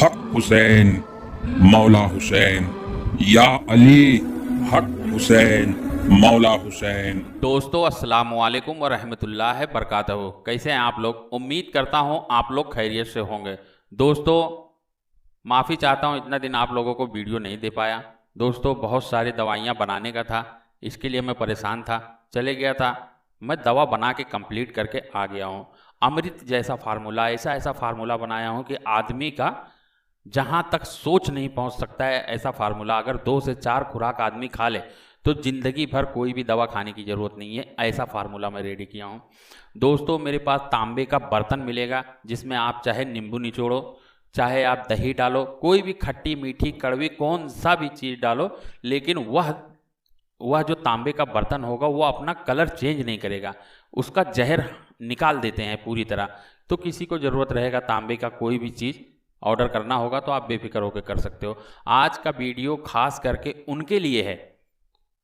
हक हुसैन, मौला हुसैन, या अली, हक हुसैन, मौला हुसैन। दोस्तों अस्सलाम वालेकुम व रहमतुल्लाहि बरकातहू। कैसे हैं आप लोग? उम्मीद करता हूं आप लोग खैरियत से होंगे। दोस्तों माफ़ी चाहता हूं इतना दिन आप लोगों को वीडियो नहीं दे पाया। दोस्तों बहुत सारी दवाइयां बनाने का था, इसके लिए मैं परेशान था, चले गया था। मैं दवा बना के कंप्लीट करके आ गया हूं। अमृत जैसा फार्मूला, ऐसा ऐसा फार्मूला बनाया हूं कि आदमी का जहां तक सोच नहीं पहुंच सकता है ऐसा फार्मूला अगर 2 से 4 खुराक आदमी खा ले तो ज़िंदगी भर कोई भी दवा खाने की ज़रूरत नहीं है। ऐसा फार्मूला मैं रेडी किया हूँ। दोस्तों मेरे पास तांबे का बर्तन मिलेगा जिसमें आप चाहे नींबू निचोड़ो, चाहे आप दही डालो, कोई भी खट्टी मीठी कड़वी कौन सा भी चीज़ डालो, लेकिन वह जो तांबे का बर्तन होगा वो अपना कलर चेंज नहीं करेगा, उसका जहर निकाल देते हैं पूरी तरह। तो किसी को ज़रूरत रहेगा तांबे का कोई भी चीज़ ऑर्डर करना होगा तो आप बेफिक्र होकर कर सकते हो। आज का वीडियो खास करके उनके लिए है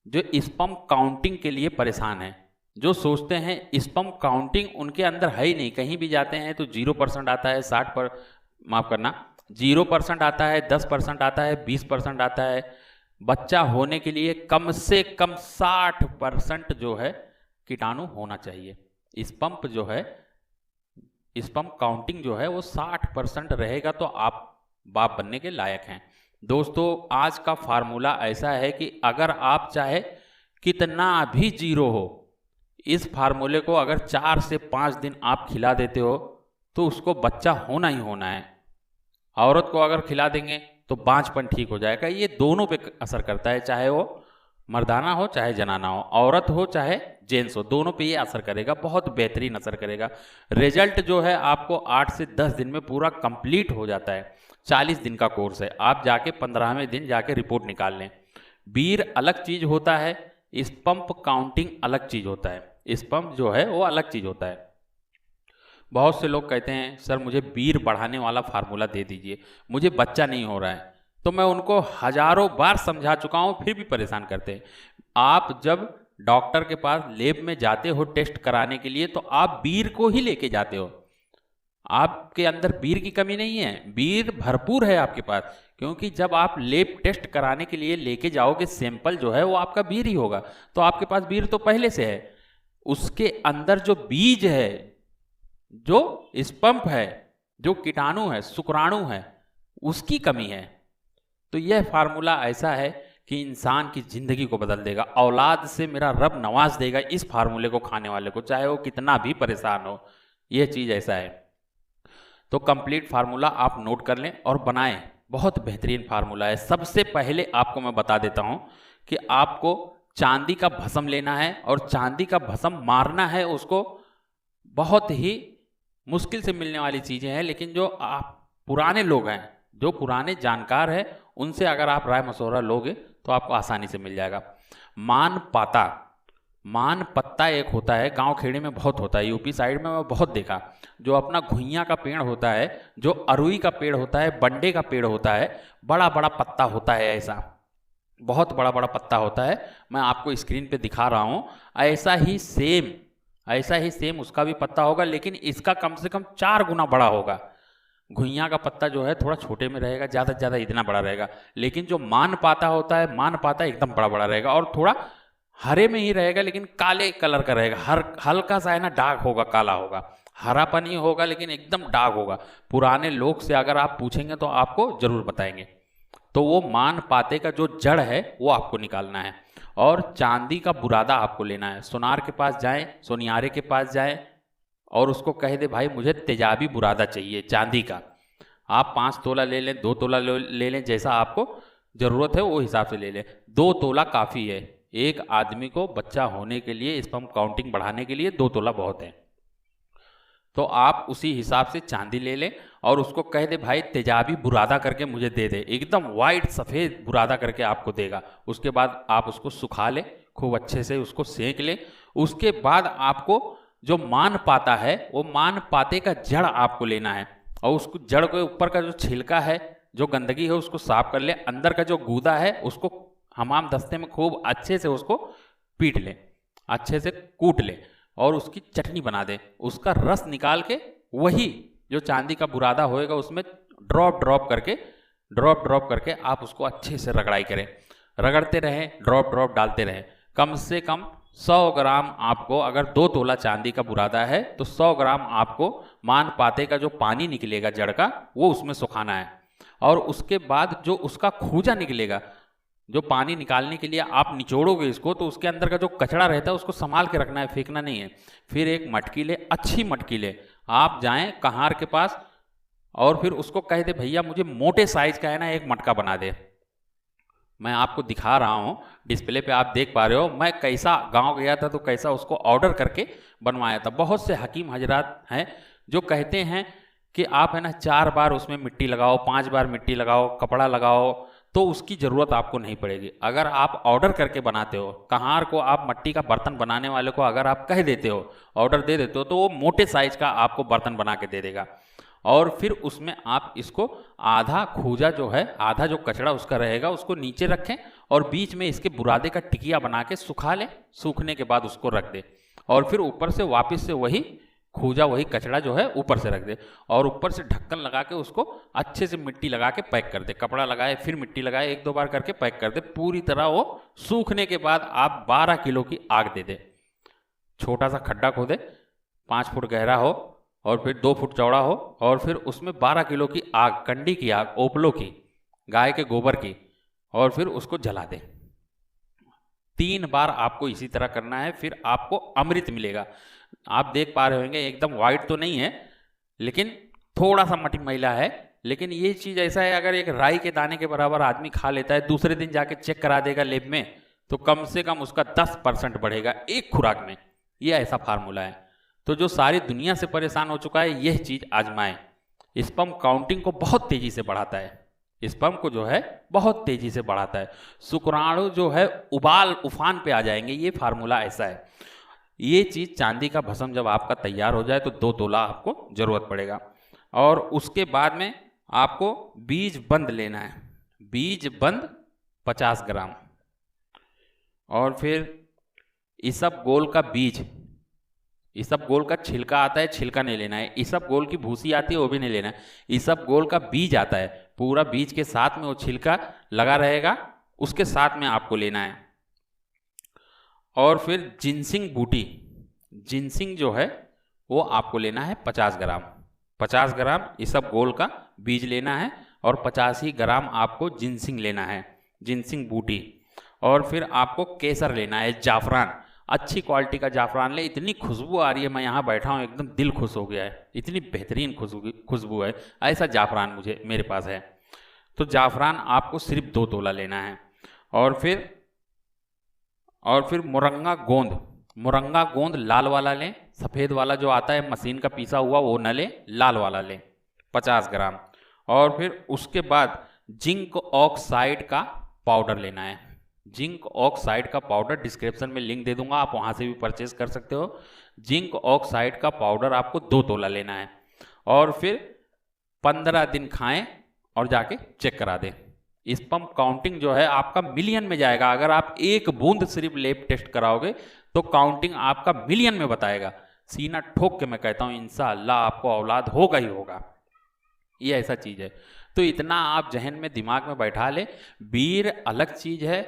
जो स्पर्म काउंटिंग के लिए परेशान है, जो सोचते हैं स्पर्म काउंटिंग उनके अंदर है ही नहीं। कहीं भी जाते हैं तो 0% आता है, 0% आता है, 10% आता है, 20% आता है। बच्चा होने के लिए कम से कम 60% जो है कीटाणु होना चाहिए। स्पर्म काउंटिंग जो है वो 60% रहेगा तो आप बाप बनने के लायक हैं। दोस्तों आज का फार्मूला ऐसा है कि अगर आप चाहे कितना भी जीरो हो, इस फार्मूले को अगर 4 से 5 दिन आप खिला देते हो तो उसको बच्चा होना ही होना है। औरत को अगर खिला देंगे तो बांझपन ठीक हो जाएगा। ये दोनों पे असर करता है, चाहे वो मर्दाना हो चाहे जनाना हो, औरत हो चाहे जेंट्स हो, दोनों पे ये असर करेगा, बहुत बेहतरीन असर करेगा। रिजल्ट जो है आपको 8 से 10 दिन में पूरा कंप्लीट हो जाता है। 40 दिन का कोर्स है, आप जाके 15वें दिन जाके रिपोर्ट निकाल लें। बीर अलग चीज़ होता है, स्पर्म काउंटिंग अलग चीज़ होता है। स्पर्म जो है वो अलग चीज़ होता है। बहुत से लोग कहते हैं सर मुझे बीर बढ़ाने वाला फार्मूला दे दीजिए, मुझे बच्चा नहीं हो रहा है। तो मैं उनको हजारों बार समझा चुका हूँ, फिर भी परेशान करते हैं। आप जब डॉक्टर के पास लैब में जाते हो टेस्ट कराने के लिए तो आप बीर को ही लेके जाते हो। आपके अंदर बीर की कमी नहीं है, बीर भरपूर है आपके पास, क्योंकि जब आप लैब टेस्ट कराने के लिए लेके जाओगे सैंपल जो है वो आपका बीर ही होगा। तो आपके पास बीर तो पहले से है, उसके अंदर जो बीज है, जो स्पर्म है, जो कीटाणु है, शुक्राणु है, उसकी कमी है। तो यह फार्मूला ऐसा है कि इंसान की जिंदगी को बदल देगा। औलाद से मेरा रब नवाज देगा इस फार्मूले को खाने वाले को, चाहे वो कितना भी परेशान हो। यह चीज़ ऐसा है। तो कंप्लीट फार्मूला आप नोट कर लें और बनाएं, बहुत बेहतरीन फार्मूला है। सबसे पहले आपको मैं बता देता हूं कि आपको चांदी का भस्म लेना है और चांदी का भस्म मारना है उसको। बहुत ही मुश्किल से मिलने वाली चीज़ें हैं, लेकिन जो आप पुराने लोग हैं, जो पुराने जानकार हैं, उनसे अगर आप राय मशवरा लोगे तो आपको आसानी से मिल जाएगा। मान पत्ता एक होता है, गांव खेड़े में बहुत होता है, यूपी साइड में मैं बहुत देखा। जो अपना घुइयां का पेड़ होता है, जो अरुई का पेड़ होता है, बंडे का पेड़ होता है, बड़ा बड़ा पत्ता होता है, ऐसा बहुत बड़ा बड़ा पत्ता होता है। मैं आपको स्क्रीन पे दिखा रहा हूँ। ऐसा ही सेम उसका भी पत्ता होगा, लेकिन इसका कम से कम 4 गुना बड़ा होगा। घुइयां का पत्ता जो है थोड़ा छोटे में रहेगा, ज़्यादा से ज़्यादा इतना बड़ा रहेगा। लेकिन जो मान पाता होता है, मान पाता एकदम बड़ा बड़ा रहेगा और थोड़ा हरे में ही रहेगा, लेकिन काले कलर का रहेगा। हल्का सा है ना, डार्क होगा, काला होगा, हरापन ही होगा, लेकिन एकदम डार्क होगा। पुराने लोग से अगर आप पूछेंगे तो आपको जरूर बताएंगे। तो वो मान पाते का जो जड़ है वो आपको निकालना है। और चांदी का बुरादा आपको लेना है। सुनार के पास जाएं, सुनियारे के पास जाएं और उसको कह दे भाई मुझे तेजाबी बुरादा चाहिए चांदी का। आप 5 तोला ले लें, 2 तोला ले लें, जैसा आपको ज़रूरत है वो हिसाब से ले लें। 2 तोला काफ़ी है एक आदमी को बच्चा होने के लिए, स्पर्म काउंटिंग बढ़ाने के लिए 2 तोला बहुत है। तो आप उसी हिसाब से चांदी ले लें और उसको कह दे भाई तेजाबी बुरादा करके मुझे दे दे। एकदम वाइट सफ़ेद बुरादा करके आपको देगा। उसके बाद आप उसको सुखा लें, खूब अच्छे से उसको सेंक लें। उसके बाद आपको जो मान पाता है वो मान पाते का जड़ आपको लेना है और उसको जड़ के ऊपर का जो छिलका है, जो गंदगी है, उसको साफ कर ले। अंदर का जो गूदा है उसको हमाम दस्ते में खूब अच्छे से उसको पीट लें, अच्छे से कूट लें और उसकी चटनी बना दें। उसका रस निकाल के वही जो चांदी का बुरादा होएगा उसमें ड्रॉप ड्रॉप करके आप उसको अच्छे से रगड़ाई करें, रगड़ते रहें, ड्रॉप डालते रहें। कम से कम 100 ग्राम आपको, अगर 2 तोला चांदी का बुरादा है तो 100 ग्राम आपको मान पाते का जो पानी निकलेगा जड़ का, वो उसमें सुखाना है। और उसके बाद जो उसका खूजा निकलेगा, जो पानी निकालने के लिए आप निचोड़ोगे इसको, तो उसके अंदर का जो कचड़ा रहता है उसको संभाल के रखना है, फेंकना नहीं है। फिर एक मटकी ले, अच्छी मटकी ले, आप जाएं कहार के पास और फिर उसको कह दे भैया मुझे मोटे साइज का है ना एक मटका बना दे। मैं आपको दिखा रहा हूँ डिस्प्ले पे, आप देख पा रहे हो मैं कैसा गांव गया था तो कैसा उसको ऑर्डर करके बनवाया था। बहुत से हकीम हजरात हैं जो कहते हैं कि आप है ना 4 बार उसमें मिट्टी लगाओ, 5 बार मिट्टी लगाओ, कपड़ा लगाओ, तो उसकी ज़रूरत आपको नहीं पड़ेगी। अगर आप ऑर्डर करके बनाते हो, कहार को आप मट्टी का बर्तन बनाने वाले को अगर आप कह देते हो, ऑर्डर दे देते हो, तो वो मोटे साइज का आपको बर्तन बना के दे देगा। और फिर उसमें आप इसको आधा खूजा जो है, आधा जो कचड़ा उसका रहेगा उसको नीचे रखें और बीच में इसके बुरादे का टिकिया बना के सुखा लें। सूखने के बाद उसको रख दे और फिर ऊपर से वापस से वही खूजा, वही कचड़ा जो है ऊपर से रख दे और ऊपर से ढक्कन लगा के उसको अच्छे से मिट्टी लगा के पैक कर दे। कपड़ा लगाए फिर मिट्टी लगाए, 1-2 बार करके पैक कर दे पूरी तरह। वो सूखने के बाद आप 12 किलो की आग दे दे। छोटा सा खड्डा खोदे, 5 फुट गहरा हो और फिर 2 फुट चौड़ा हो और फिर उसमें 12 किलो की आग, कंडी की आग, ओपलो की, गाय के गोबर की, और फिर उसको जला दे। 3 बार आपको इसी तरह करना है, फिर आपको अमृत मिलेगा। आप देख पा रहे होंगे एकदम वाइट तो नहीं है, लेकिन थोड़ा सा मटी मैला है, लेकिन ये चीज़ ऐसा है अगर एक राई के दाने के बराबर आदमी खा लेता है, दूसरे दिन जाके चेक करा देगा लैब में, तो कम से कम उसका 10% बढ़ेगा एक खुराक में। ये ऐसा फार्मूला है। तो जो सारी दुनिया से परेशान हो चुका है, यह चीज़ आजमाएं। स्पर्म काउंटिंग को बहुत तेज़ी से बढ़ाता है, स्पर्म को जो है बहुत तेज़ी से बढ़ाता है। शुक्राणु जो है उफान पे आ जाएंगे। ये फार्मूला ऐसा है। ये चीज़ चांदी का भस्म जब आपका तैयार हो जाए तो 2 तोला आपको ज़रूरत पड़ेगा। और उसके बाद में आपको बीज बंद लेना है, बीज बंद 50 ग्राम। और फिर इसबगोल का बीज, इसबगोल का छिलका आता है, छिलका नहीं लेना है। इसबगोल की भूसी आती है, वो भी नहीं लेना है। इसबगोल का बीज आता है, पूरा बीज के साथ में वो छिलका लगा रहेगा, उसके साथ में आपको लेना है। और फिर जिनसिंग बूटी, जिनसिंग जो है वो आपको लेना है 50 ग्राम। 50 ग्राम इसबगोल का बीज लेना है और 50 ही ग्राम आपको जिनसिंग लेना है, जिनसिंग बूटी। और फिर आपको केसर लेना है, जाफरान, अच्छी क्वालिटी का जाफरान ले। इतनी खुशबू आ रही है, मैं यहाँ बैठा हूँ एकदम दिल खुश हो गया है, इतनी बेहतरीन खुशबू है। ऐसा जाफरान मेरे पास है। तो जाफरान आपको सिर्फ 2 तोला लेना है। और फिर मुरंगा गोंद लाल वाला लें, सफ़ेद वाला जो आता है मशीन का पीसा हुआ वो न लें, लाल वाला लें 50 ग्राम। और फिर उसके बाद जिंक ऑक्साइड का पाउडर लेना है। जिंक ऑक्साइड का पाउडर डिस्क्रिप्शन में लिंक दे दूंगा, आप वहाँ से भी परचेज कर सकते हो। जिंक ऑक्साइड का पाउडर आपको 2 तोला लेना है। और फिर 15 दिन खाएं और जाके चेक करा दें। स्पर्म काउंटिंग जो है आपका मिलियन में जाएगा। अगर आप 1 बूंद सिर्फ लैब टेस्ट कराओगे तो काउंटिंग आपका मिलियन में बताएगा। सीना ठोक के मैं कहता हूँ इंशाअल्लाह आपको औलाद होगा ही होगा। ये ऐसा चीज़ है। तो इतना आप जहन में दिमाग में बैठा ले, वीर अलग चीज़ है,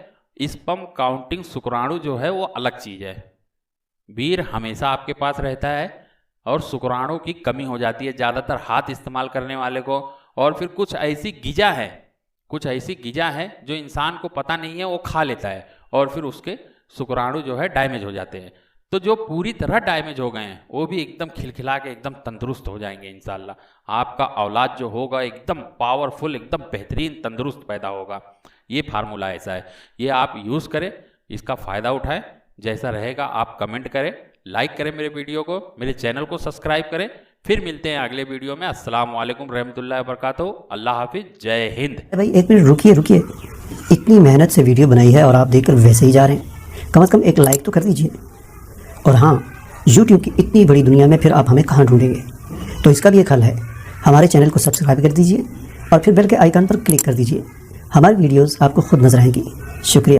स्पर्म काउंटिंग शुक्राणु जो है वो अलग चीज़ है। वीर हमेशा आपके पास रहता है और शुक्राणु की कमी हो जाती है ज़्यादातर हाथ इस्तेमाल करने वाले को। और फिर कुछ ऐसी गिजा है जो इंसान को पता नहीं है, वो खा लेता है और फिर उसके शुक्राणु जो है डैमेज हो जाते हैं। तो जो पूरी तरह डैमेज हो गए हैं वो भी एकदम खिलखिला के एकदम तंदुरुस्त हो जाएंगे इंशाल्लाह। आपका औलाद जो होगा एकदम पावरफुल, एकदम बेहतरीन तंदुरुस्त पैदा होगा। ये फार्मूला ऐसा है, ये आप यूज़ करें, इसका फ़ायदा उठाएं। जैसा रहेगा आप कमेंट करें, लाइक करें मेरे वीडियो को, मेरे चैनल को सब्सक्राइब करें। फिर मिलते हैं अगले वीडियो में। अस्सलाम वालेकुम रहमतुल्लाहि व बरकातहू। अल्लाह हाफिज़, जय हिंद। भाई 1 मिनट रुकिए, इतनी मेहनत से वीडियो बनाई है और आप देखकर वैसे ही जा रहे हैं। कम से कम एक लाइक तो कर दीजिए। और हाँ, YouTube की इतनी बड़ी दुनिया में फिर आप हमें कहाँ ढूंढेंगे, तो इसका भी एक हल है। हमारे चैनल को सब्सक्राइब कर दीजिए और फिर बेल के आइकन पर क्लिक कर दीजिए। हमारी वीडियोस आपको खुद नजर आएंगी। शुक्रिया।